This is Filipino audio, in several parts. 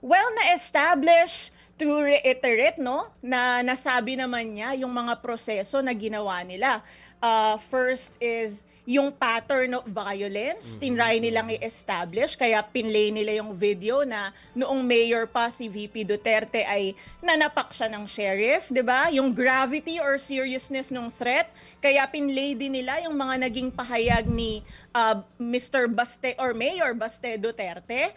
Well, na-establish to reiterate, no, na nasabi naman niya yung mga proseso na ginawa nila. First is yung pattern of violence, tinry nilang i-establish, kaya pinlay nila yung video na noong mayor pa si VP Duterte ay nanapak siya ng sheriff, di ba? Yung gravity or seriousness ng threat, kaya pinlay din nila yung mga naging pahayag ni Mr. Baste or Mayor Baste Duterte,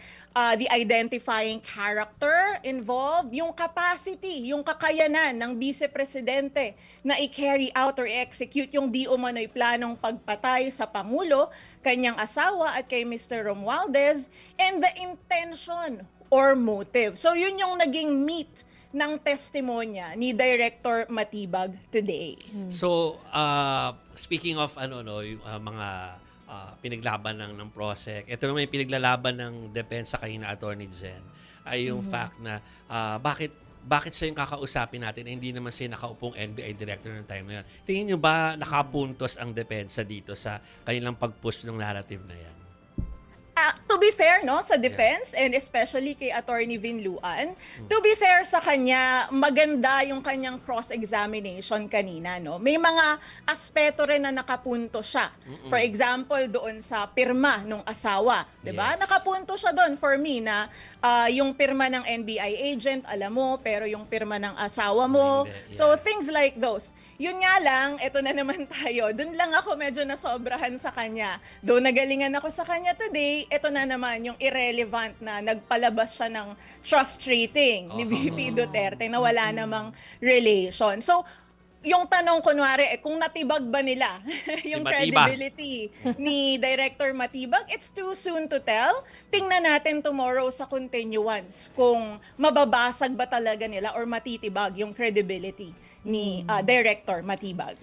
the identifying character involved, yung capacity, yung kakayanan ng Vice Presidente na i-carry out or i-execute yung di umano'y planong pagpatay sa Pangulo, kanyang asawa at kay Mr. Romualdez, and the intention or motive. So yun yung naging meat ng testimonya ni Director Matibag today. So, speaking of yung mga pinaglaban ng PROSEC, ito naman yung pinaglalaban ng depensa kay na Attorney Jen ay yung fact na bakit siya yung kakausapin natin hindi naman siya nakaupong NBI director ng time na yun. Tingin nyo ba nakapuntos ang depensa dito sa kanilang pag-push ng narrative na yan? To be fair, no, sa defense and especially kay Attorney Vinluan, to be fair sa kanya, maganda yung kanyang cross-examination kanina, no. May mga aspeto rin na nakapunto siya. For example, doon sa pirma ng asawa, 'di ba? Yes. Nakapunto siya doon for me na yung pirma ng NBI agent, alam mo, pero yung pirma ng asawa mo. Hindi, yeah. So things like those. Yun nga lang, eto na naman tayo. Doon lang ako medyo nasobrahan sa kanya. Doon nagalingan ako sa kanya today, eto na naman yung irrelevant na nagpalabas siya ng trust rating ni VP Duterte na wala namang relation. So, yung tanong kunwari, kung natibag ba nila yung Matibag. credibility ni Director Matibag, it's too soon to tell. Tingnan natin tomorrow sa continuance kung mababasag ba talaga nila or matitibag yung credibility ni Director Matibag.